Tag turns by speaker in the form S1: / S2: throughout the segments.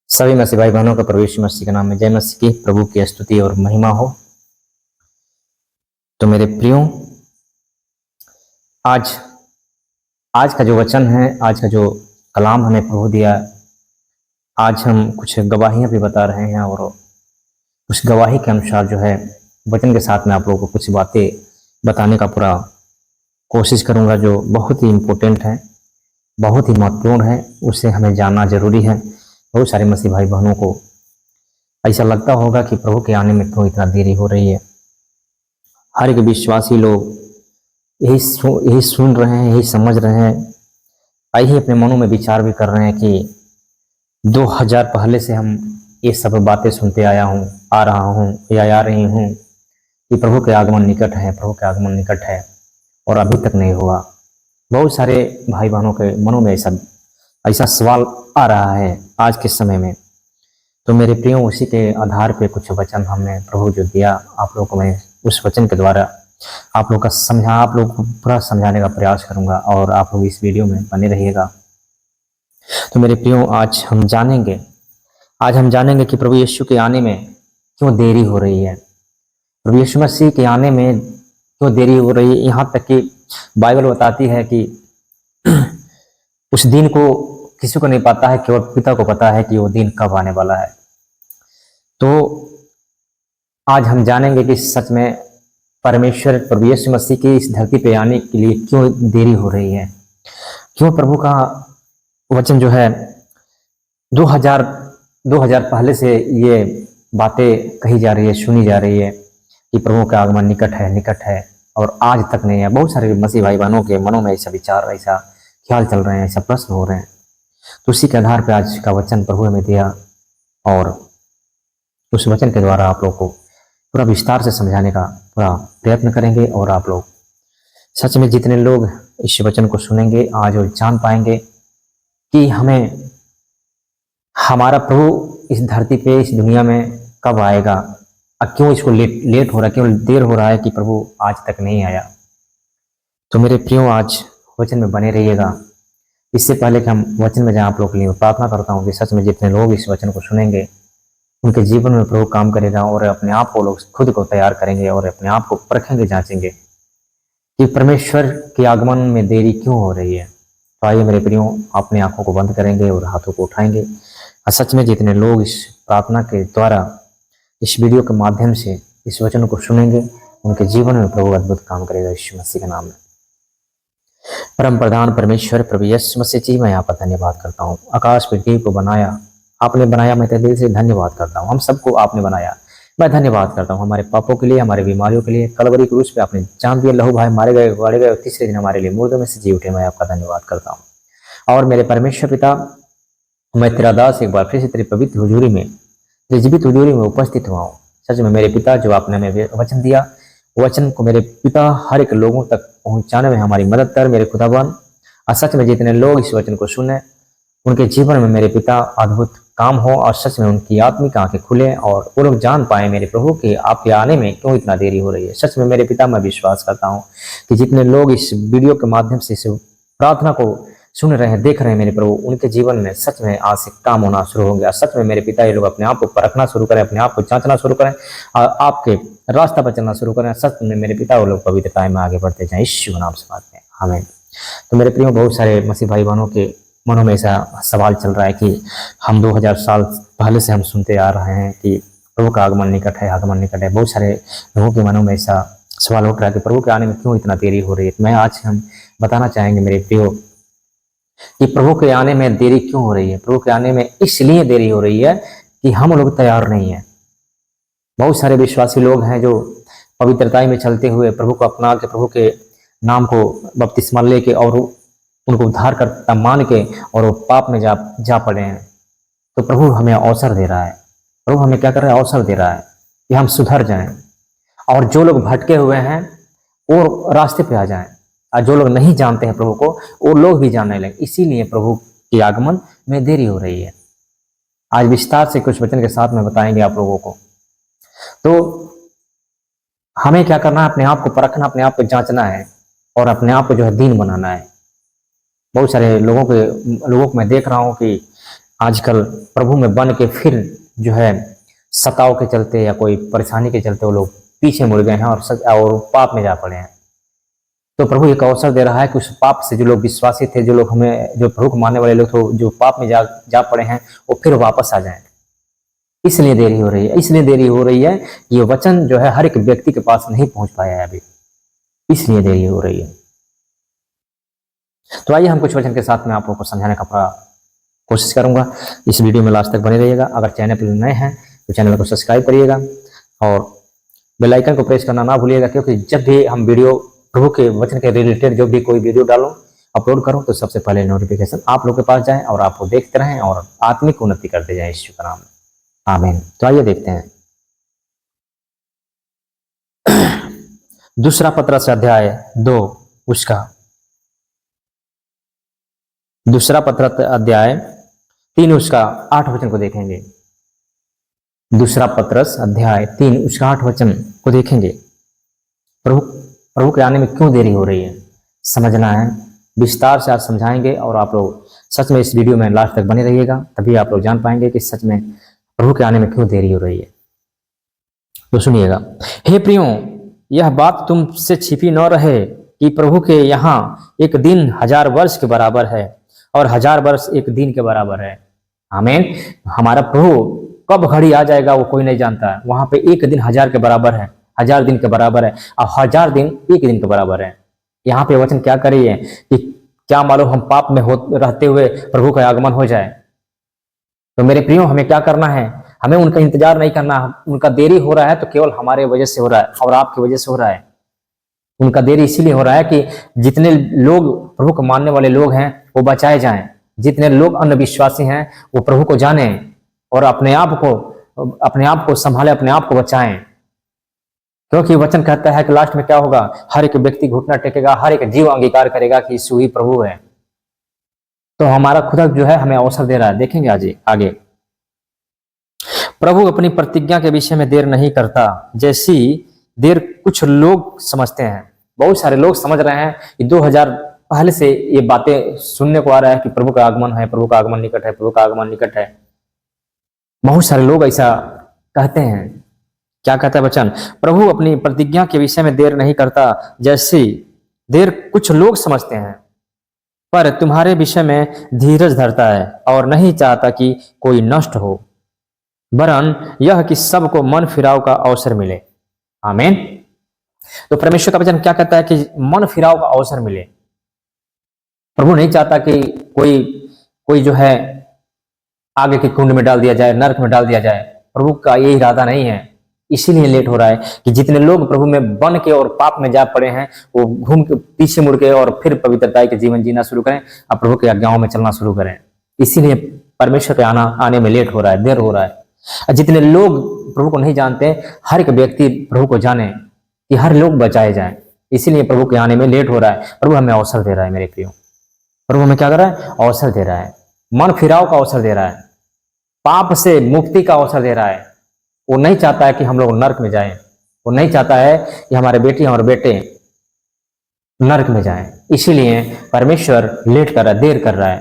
S1: सभी मसीह भाई बहनों का प्रभु यीशु मसीह के नाम में जय मसीह की प्रभु की स्तुति और महिमा हो। तो मेरे प्रियो, आज आज का जो वचन है, आज का जो कलाम हमें प्रभु दिया, आज हम कुछ गवाहियां भी बता रहे हैं और उस गवाही के अनुसार जो है वचन के साथ में आप लोगों को कुछ बातें बताने का पूरा कोशिश करूंगा, जो बहुत ही इम्पोर्टेंट है, बहुत ही महत्वपूर्ण है। उसे हमें जानना जरूरी है। बहुत सारे मसीह भाई बहनों को ऐसा लगता होगा कि प्रभु के आने में क्यों इतना देरी हो रही है। हर एक विश्वासी लोग यही सुन रहे हैं, यही समझ रहे हैं, यही अपने मनों में विचार भी कर रहे हैं कि 2000 पहले से हम ये सब बातें सुनते आ रहा हूँ या आ रही हूँ कि प्रभु के आगमन निकट है, प्रभु के आगमन निकट है, और अभी तक नहीं हुआ। बहुत सारे भाई बहनों के मनों में ऐसा सवाल आ रहा है आज के समय में। तो मेरे प्रियो, उसी के आधार पे कुछ वचन हमने प्रभु जो दिया, आप लोगों को मैं उस वचन के द्वारा आप लोग को पूरा समझाने का प्रयास करूंगा और आप लोग इस वीडियो में बने रहिएगा। तो मेरे प्रियो, आज हम जानेंगे कि प्रभु यीशु के आने में क्यों देरी हो रही है। प्रभु यीशु मसीह के आने में क्यों देरी हो रही है। यहाँ तक कि बाइबल बताती है कि उस दिन को किसी को नहीं पता है, केवल पिता को पता है कि वो दिन कब आने वाला है। तो आज हम जानेंगे कि सच में परमेश्वर प्रभु यीशु मसीह की इस धरती पे आने के लिए क्यों देरी हो रही है, क्यों प्रभु का वचन जो है 2000 पहले से ये बातें कही जा रही है, सुनी जा रही है कि प्रभु का आगमन निकट है और आज तक नहीं है। बहुत सारे मसीह भाई बहनों के मनों में ऐसा विचार, ऐसा ख्याल चल रहे हैं, ऐसा प्रश्न हो रहे हैं। तो उसी के आधार पर आज का वचन प्रभु हमें दिया और उस वचन के द्वारा आप लोग को पूरा विस्तार से समझाने का पूरा प्रयत्न करेंगे। और आप लोग सच में जितने लोग इस वचन को सुनेंगे आज वो जान पाएंगे कि हमारा प्रभु इस धरती पे, इस दुनिया में कब आएगा और क्यों इसको लेट हो रहा है, क्यों देर हो रहा है कि प्रभु आज तक नहीं आया। तो मेरे प्रियो, आज वचन में बने रहिएगा। इससे पहले कि हम वचन में जाएं, आप लोग के लिए प्रार्थना करता हूँ कि सच में जितने लोग इस वचन को सुनेंगे उनके जीवन में प्रभु काम करेगा और अपने आप को लोग खुद को तैयार करेंगे और अपने आप को परखेंगे, जांचेंगे कि परमेश्वर के आगमन में देरी क्यों हो रही है। तो आइए मेरे प्रियो, अपनी आंखों को बंद करेंगे और हाथों को उठाएंगे और सच में जितने लोग इस प्रार्थना के द्वारा, इस वीडियो के माध्यम से इस वचन को सुनेंगे, उनके जीवन में प्रभु अद्भुत काम करेगा यीशु मसीह के नाम में। परम प्रधान परमेश्वर प्रभु यीशु मसीह जी, मैं आपका धन्यवाद करता हूँ। आकाश पृथ्वी को बनाया आपने, बनाया, मैं तेरे दिल से धन्यवाद करता हूँ। हम सबको आपने बनाया, मैं धन्यवाद करता हूँ हमारे पापों के लिए, हमारे बीमारियों के लिए। कलवरी क्रूस पे आपने जान दिया, लहू भाई मारे गए, गाड़े गए, तीसरे दिन हमारे लिए मुर्दों में से जी उठे। मैं आपका धन्यवाद करता हूँ। और मेरे परमेश्वर पिता, मैं तेरा दास एक बार फिर से तेरी पवित्र हुजूरी में, तेरी जीवित हुजूरी में उपस्थित हुआ हूँ। सच में मेरे पिता, जो आपने हमें वचन दिया, वचन को मेरे पिता हर एक लोगों तक पहुंचाने में हमारी मदद कर मेरे खुदावन। और सच में जितने लोग इस वचन को सुने, उनके जीवन में मेरे पिता अद्भुत काम हो और सच में उनकी आत्मिक आंखें खुले और वो लोग जान पाए मेरे प्रभु कि आपके आने में क्यों इतना देरी हो रही है। सच में मेरे पिता, मैं विश्वास करता हूँ कि जितने लोग इस वीडियो के माध्यम से इस प्रार्थना को सुन रहे हैं, देख रहे हैं मेरे प्रभु, उनके जीवन में सच में आज से काम होना शुरू हो गया। सच में मेरे पिता, ये लोग अपने आप को परखना शुरू करें, अपने आप को जांचना शुरू करें और आपके रास्ता पर चलना शुरू करें। सच में मेरे पिता, वो लोग पवित्रता में आगे बढ़ते जाएं, यीशु नाम से बात है, आमीन। तो मेरे प्रियो, बहुत सारे मसीह भाई बहनों के मनों में ऐसा सवाल चल रहा है कि हम 2000 साल पहले से हम सुनते आ रहे हैं कि प्रभु का आगमन निकट है, आगमन निकट है। बहुत सारे लोगों के मनों में ऐसा सवाल उठ रहा है कि प्रभु के आने में क्यों इतना देरी हो रही है। मैं आज हम बताना चाहेंगे मेरे प्रियो कि प्रभु के आने में देरी क्यों हो रही है। प्रभु के आने में इसलिए देरी हो रही है कि हम लोग तैयार नहीं है। बहुत सारे विश्वासी लोग हैं जो पवित्रता में चलते हुए प्रभु को अपना के, प्रभु के नाम को बपतिस्मा लेके और उनको उद्धार करता मान के और वो पाप में जा पड़े हैं। तो प्रभु हमें अवसर दे रहा है, प्रभु हमें क्या कर रहा है, अवसर दे रहा है कि हम सुधर जाएं और जो लोग भटके हुए हैं वो रास्ते पे आ जाएं और जो लोग नहीं जानते हैं प्रभु को, वो लोग भी जानने लगे। इसीलिए प्रभु के आगमन में देरी हो रही है। आज विस्तार से कुछ वचन के साथ में बताएंगे आप लोगों को। तो हमें क्या करना है, अपने आप को परखना, अपने आप को जांचना है और अपने आप को जो है दीन बनाना है। बहुत सारे लोगों को मैं देख रहा हूँ कि आजकल प्रभु में बन के फिर जो है सताव के चलते या कोई परेशानी के चलते वो लोग पीछे मुड़ गए हैं और पाप में जा पड़े हैं। तो प्रभु एक अवसर दे रहा है कि उस पाप से जो लोग विश्वासी थे, जो लोग हमें, जो प्रभु को मानने वाले लोग थे, जो पाप में जा पड़े हैं, वो फिर वापस आ जाएं। इसलिए देरी हो रही है, इसलिए देरी हो रही है। ये वचन जो है हर एक व्यक्ति के पास नहीं पहुंच पाया है अभी, इसलिए देरी हो रही है। तो आइए हम कुछ वचन के साथ में आप लोगों को समझाने का पूरा कोशिश करूंगा। इस वीडियो में लास्ट तक बने रहिएगा। अगर चैनल पर नए हैं तो चैनल को सब्सक्राइब करिएगा और बेल आइकन को प्रेस करना ना भूलिएगा, क्योंकि जब भी हम वीडियो प्रभु के वचन के रिलेटेड जो भी कोई वीडियो डालो, अपलोड करो, तो सबसे पहले नोटिफिकेशन आप लोग के पास जाए और आप वो देखते रहें और आत्मिक उन्नति करते जाएं यीशु का नाम में। आमीन। तो आइए देखते हैं दूसरा पत्रस अध्याय 2 उसका दूसरा पत्रस अध्याय 3 उसका 8 वचन को देखेंगे। दूसरा पत्रस अध्याय 3 उसका 8 वचन को देखेंगे। प्रभु के आने में क्यों देरी हो रही है समझना है, विस्तार से आज समझाएंगे और आप लोग सच में इस वीडियो में लास्ट तक बने रहिएगा, तभी आप लोग जान पाएंगे कि सच में प्रभु के आने में क्यों देरी हो रही है। तो सुनिएगा। हे प्रियो, यह बात तुमसे छिपी न रहे कि प्रभु के यहाँ एक दिन 1000 वर्ष के बराबर है और 1000 वर्ष एक दिन के बराबर है। आमीन। हमारा प्रभु कब घड़ी आ जाएगा वो कोई नहीं जानता है। वहां पे एक दिन 1000 के बराबर है, 1000 दिन के बराबर है और 1000 दिन एक दिन के बराबर है। यहाँ पे वचन क्या कर रही है कि क्या मालूम हम पाप में रहते हुए प्रभु का आगमन हो जाए। तो मेरे प्रियो, हमें क्या करना है? हमें उनका इंतजार नहीं करना। उनका देरी हो रहा है तो केवल हमारे वजह से हो रहा है और आपकी वजह से हो रहा है। उनका देरी इसीलिए हो रहा है कि जितने लोग प्रभु को मानने वाले लोग हैं वो बचाए जाएं, जितने लोग अंधविश्वासी हैं वो प्रभु को जाने और अपने आप को संभाले, अपने आप को बचाएं। क्योंकि वचन कहता है कि लास्ट में क्या होगा? हर एक व्यक्ति घुटना टेकेगा, हर एक जीव अंगीकार करेगा कि यीशु ही प्रभु है। तो हमारा खुदा जो है हमें अवसर दे रहा है। देखेंगे आज आगे। प्रभु अपनी प्रतिज्ञा के विषय में देर नहीं करता, जैसी देर कुछ लोग समझते हैं। बहुत सारे लोग समझ रहे हैं कि 2000 पहले से ये बातें सुनने को आ रहा है कि प्रभु का आगमन है, प्रभु का आगमन निकट है, प्रभु का आगमन निकट है। बहुत सारे लोग ऐसा कहते हैं। क्या कहता है वचन? प्रभु अपनी प्रतिज्ञा के विषय में देर नहीं करता, जैसी देर कुछ लोग समझते हैं, पर तुम्हारे विषय में धीरज धरता है और नहीं चाहता कि कोई नष्ट हो, वरन यह कि सबको मन फिराव का अवसर मिले। आमीन। तो परमेश्वर का वचन क्या कहता है कि मन फिराव का अवसर मिले। प्रभु नहीं चाहता कि कोई जो है आगे के कुंड में डाल दिया जाए, नरक में डाल दिया जाए। प्रभु का ये इरादा नहीं है। इसीलिए लेट हो रहा है कि जितने लोग प्रभु में बन के और पाप में जा पड़े हैं वो घूम के पीछे मुड़ के और फिर पवित्रता के जीवन जीना शुरू करें और प्रभु के आज्ञाओं में चलना शुरू करें। इसीलिए परमेश्वर के आने में लेट हो रहा है, देर हो रहा है। जितने लोग प्रभु को नहीं जानते, हर एक व्यक्ति प्रभु को जाने कि हर लोग बचाए जाएं। इसीलिए प्रभु के आने में लेट हो रहा है। प्रभु हमें अवसर दे रहा है मेरे प्रियो। प्रभु हमें क्या कर रहा है? अवसर दे रहा है। मन फिराव का अवसर दे रहा है, पाप से मुक्ति का अवसर दे रहा है। वो नहीं चाहता है कि हम लोग नरक में जाएं। वो नहीं चाहता है कि हमारे बेटी और बेटे नरक में जाएं। इसीलिए परमेश्वर लेट कर रहा है, देर कर रहा है,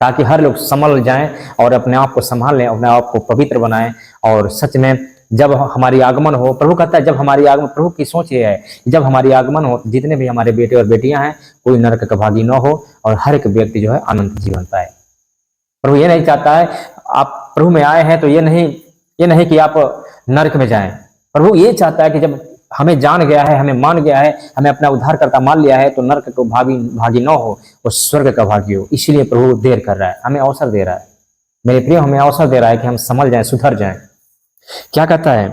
S1: ताकि हर लोग संभल जाएं और अपने आप को संभाल लें, अपने आप को पवित्र बनाएं। और सच में जब हमारी आगमन हो, प्रभु कहता है जब हमारी आगमन, प्रभु की सोच ये है जब हमारी आगमन हो, जितने भी हमारे बेटे और बेटियां हैं कोई नरक का भागी न हो और हर एक व्यक्ति जो है अनंत जीवन पाए। प्रभु ये नहीं चाहता है आप प्रभु में आए हैं तो ये नहीं कि आप नरक में जाएं। प्रभु ये चाहता है कि जब हमें जान गया है, हमें मान गया है, हमें अपना उद्धारकर्ता मान लिया है, तो नरक को भागी न हो, वो स्वर्ग का भागी हो। इसीलिए प्रभु देर कर रहा है, हमें अवसर दे रहा है। मेरे प्रियो, हमें अवसर दे रहा है कि हम समझ जाएं, सुधर जाएं। क्या कहता है?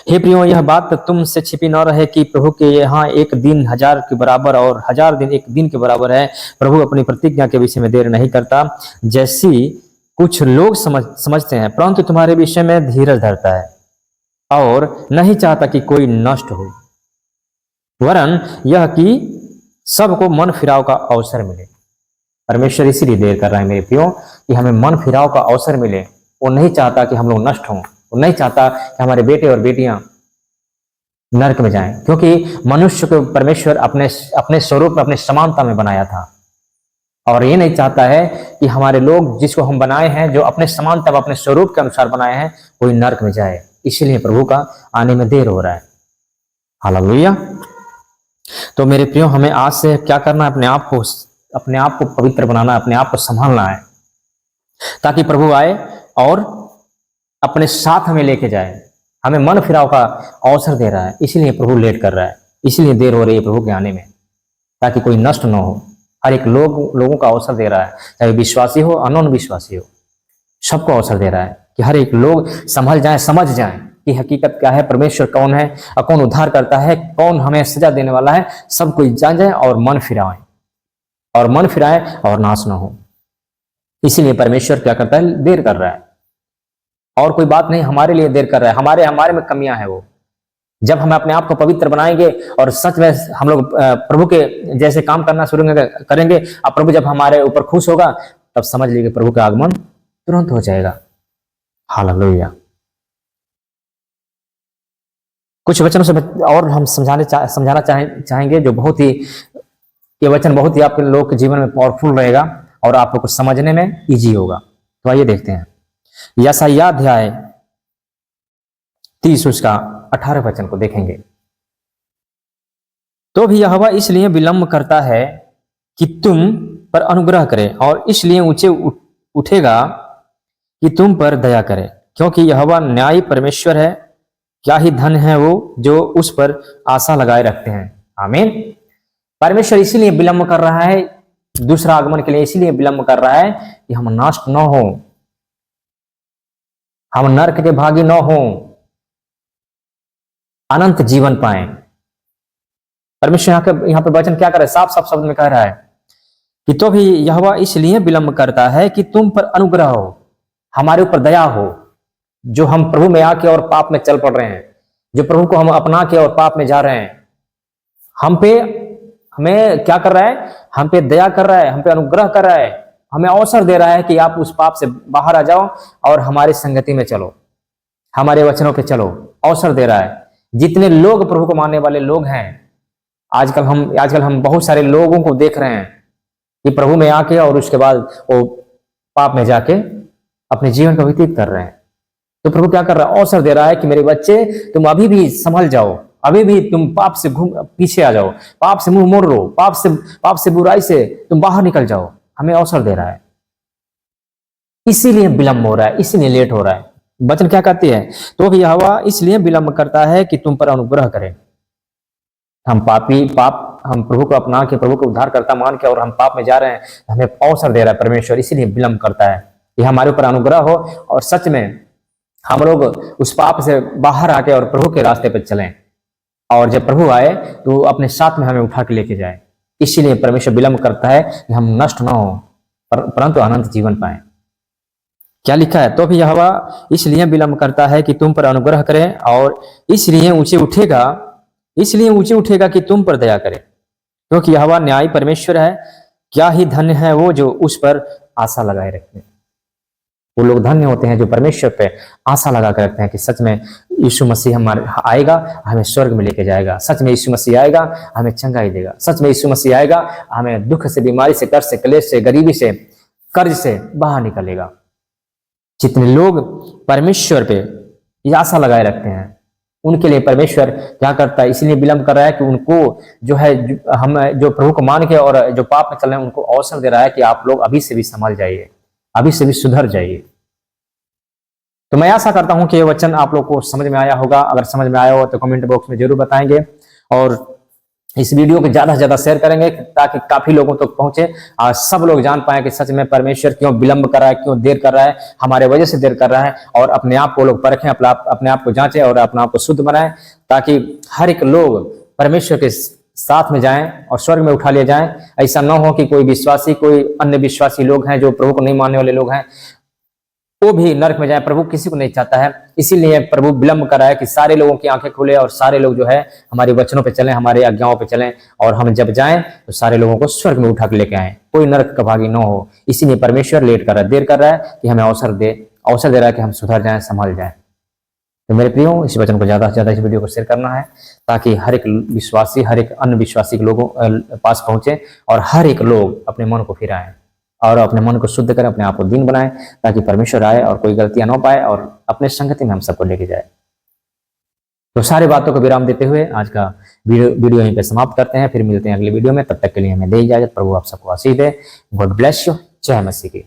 S1: हे प्रियो, यह बात तुमसे छिपी न रहे कि प्रभु के यहाँ एक दिन 1000 के बराबर और 1000 दिन एक दिन के बराबर है। प्रभु अपनी प्रतिज्ञा के विषय में देर नहीं करता, जैसी कुछ लोग समझते हैं, परंतु तुम्हारे विषय में धीरज धरता है और नहीं चाहता कि कोई नष्ट हो, वरन यह कि सबको मन फिराव का अवसर मिले। परमेश्वर इसीलिए देर कर रहा है मेरे प्रियो कि हमें मन फिराव का अवसर मिले। वो नहीं चाहता कि हम लोग नष्ट हों, वो नहीं चाहता कि हमारे बेटे और बेटियां नरक में जाएं, क्योंकि मनुष्य को परमेश्वर अपने स्वरूप में, अपने समानता में बनाया था और ये नहीं चाहता है कि हमारे लोग जिसको हम बनाए हैं, जो अपने समान तब अपने स्वरूप के अनुसार बनाए हैं, कोई नरक में जाए। इसीलिए प्रभु का आने में देर हो रहा है। हालेलुया। तो मेरे प्रियो, हमें आज से क्या करना है? अपने आप को पवित्र बनाना है, अपने आप को संभालना है, ताकि प्रभु आए और अपने साथ हमें लेके जाए। हमें मन फिराव का अवसर दे रहा है, इसीलिए प्रभु लेट कर रहा है, इसीलिए देर हो रही है प्रभु के आने में, ताकि कोई नष्ट न हो। हर एक लोगों का अवसर दे रहा है, चाहे विश्वासी हो अनोन विश्वासी हो, सबको अवसर दे रहा है कि हर एक लोग संभल जाए, समझ जाए कि हकीकत क्या है, परमेश्वर कौन है और कौन उद्धार करता है, कौन हमें सजा देने वाला है। सब कोई जान जाए और मन फिराए और नाश न हो। इसीलिए परमेश्वर क्या करता है? देर कर रहा है। और कोई बात नहीं, हमारे लिए देर कर रहा है। हमारे में कमियां हैं। वो जब हम अपने आप को पवित्र बनाएंगे और सच में हम लोग प्रभु के जैसे काम करना शुरू करेंगे, अब प्रभु जब हमारे ऊपर खुश होगा, तब समझ लीजिए प्रभु का आगमन तुरंत हो जाएगा। हालेलुया। कुछ वचनों से और हम समझाना चाहेंगे, जो बहुत ही, ये वचन बहुत ही आपके लोग के जीवन में पावरफुल रहेगा और आप लोग को समझने में इजी होगा। तो आइए देखते हैं यशायाह अध्याय 30 उसका 18 वचन को देखेंगे। तो भी यहोवा इसलिए विलंब करता है कि तुम पर अनुग्रह करे, और इसलिए ऊंचे उठेगा कि तुम पर दया करे, क्योंकि यहोवा न्यायी परमेश्वर है। क्या ही धन है वो जो उस पर आशा लगाए रखते हैं। आमीन। परमेश्वर इसीलिए विलंब कर रहा है, दूसरा आगमन के लिए इसीलिए विलंब कर रहा है कि हम नष्ट न हो, हम नरक के भागी न हो, अनंत जीवन पाए। परमेश्वर यहाँ पे वचन क्या कर रहा है? साफ साफ शब्द में कह रहा है कि तो भी यहोवा इसलिए विलंब करता है कि तुम पर अनुग्रह हो, हमारे ऊपर दया हो, जो हम प्रभु में आके और पाप में चल पड़ रहे हैं, जो प्रभु को हम अपना के और पाप में जा रहे हैं। हमें क्या कर रहा है? हम पे दया कर रहा है, हम पे अनुग्रह कर रहा है, हमें अवसर दे रहा है कि आप उस पाप से बाहर आ जाओ और हमारी संगति में चलो, हमारे वचनों पे चलो। अवसर दे रहा है। जितने लोग प्रभु को मानने वाले लोग हैं, आजकल हम बहुत सारे लोगों को देख रहे हैं कि प्रभु में आके और उसके बाद वो पाप में जाके अपने जीवन को व्यतीत कर रहे हैं। तो प्रभु क्या कर रहा है? अवसर दे रहा है कि मेरे बच्चे, तुम अभी भी संभल जाओ, अभी भी तुम पाप से पीछे आ जाओ, पाप से मुंह मोड़ लो, पाप से बुराई से तुम बाहर निकल जाओ। हमें अवसर दे रहा है, इसीलिए विलंब हो रहा है, इसीलिए लेट हो रहा है। वचन क्या कहती है? तो भी यहोवा इसलिए विलंब करता है कि तुम पर अनुग्रह करे। हम हम प्रभु को अपना के, प्रभु को उद्धार करता मान के और हम पाप में जा रहे हैं, हमें अवसर दे रहा है परमेश्वर, इसीलिए विलंब करता है कि हमारे ऊपर अनुग्रह हो और सच में हम लोग उस पाप से बाहर आके और प्रभु के रास्ते पर चलें, और जब प्रभु आए तो अपने साथ में हमें उठा के लेके जाए। इसीलिए परमेश्वर विलंब करता है कि हम नष्ट न हो परंतु अनंत जीवन पाए। क्या लिखा है? तो भी यहोवा इसलिए विलंब करता है कि तुम पर अनुग्रह करे, और इसलिए ऊंचे उठेगा कि तुम पर दया करे, क्योंकि यहोवा न्यायी परमेश्वर है। क्या ही धन्य है वो जो उस पर आशा लगाए रखते हैं। वो लोग धन्य होते हैं जो परमेश्वर पे आशा लगा कर रखते हैं कि सच में यीशु मसीह हमारे आएगा, हमें स्वर्ग में लेके जाएगा। सच में यीशु मसीह आएगा, हमें चंगाई देगा। सच में यीशु मसीह आएगा, हमें दुख से, बीमारी से, कष्ट से, क्लेश से, गरीबी से, कर्ज से बाहर निकालेगा। जितने लोग परमेश्वर पे ये आशा लगाए रखते हैं, उनके लिए परमेश्वर क्या करता है? इसलिए विलंब कर रहा है कि उनको जो है, हम जो प्रभु को मान के और जो पाप में चल रहे हैं, उनको अवसर दे रहा है कि आप लोग अभी से भी संभल जाइए, अभी से भी सुधर जाइए। तो मैं आशा करता हूं कि ये वचन आप लोग को समझ में आया होगा। अगर समझ में आया हो तो कमेंट बॉक्स में जरूर बताएंगे, और इस वीडियो को ज्यादा से ज्यादा शेयर करेंगे ताकि काफी लोगों तक पहुंचे और सब लोग जान पाए कि सच में परमेश्वर क्यों विलंब कर रहा है, क्यों देर कर रहा है, हमारे वजह से देर कर रहा है। और अपने आप को लोग परखें, अपने आप को जांचें और अपने आप को शुद्ध बनाएं, ताकि हर एक लोग परमेश्वर के साथ में जाएं और स्वर्ग में उठा लिए जाएं। ऐसा ना हो कि कोई विश्वासी, कोई अन्य विश्वासी लोग हैं जो प्रभु को नहीं मानने वाले लोग हैं, वो भी नरक में जाए। प्रभु किसी को नहीं चाहता है, इसीलिए प्रभु विलंब कर रहा है कि सारे लोगों की आंखें खुले और सारे लोग जो है हमारे वचनों पे चलें, हमारे आज्ञाओं पे चलें, और हम जब जाएं तो सारे लोगों को स्वर्ग में उठा के लेके आए, कोई नरक का भागी न हो। इसीलिए परमेश्वर लेट कर रहा है, देर कर रहा है कि हमें अवसर दे रहा है कि हम सुधर जाएं, संभल जाएं। तो मेरे प्रियो, इस वचन को ज्यादा से ज्यादा इस वीडियो को शेयर करना है, ताकि हर एक विश्वासी, हर एक अन्य विश्वासी के लोगों पास पहुंचे और हर एक लोग अपने मन को फिराएं। और अपने मन को शुद्ध करें, अपने आप को दीन बनाएं, ताकि परमेश्वर आए और कोई गलतियां ना पाए और अपने संगति में हम सबको लेके जाए। तो सारी बातों को विराम देते हुए आज का वीडियो यहीं पे समाप्त करते हैं। फिर मिलते हैं अगले वीडियो में, तब तक के लिए हमें दे इजाजत। प्रभु आप सबको आशीष दे। God bless you. जय मसीह की।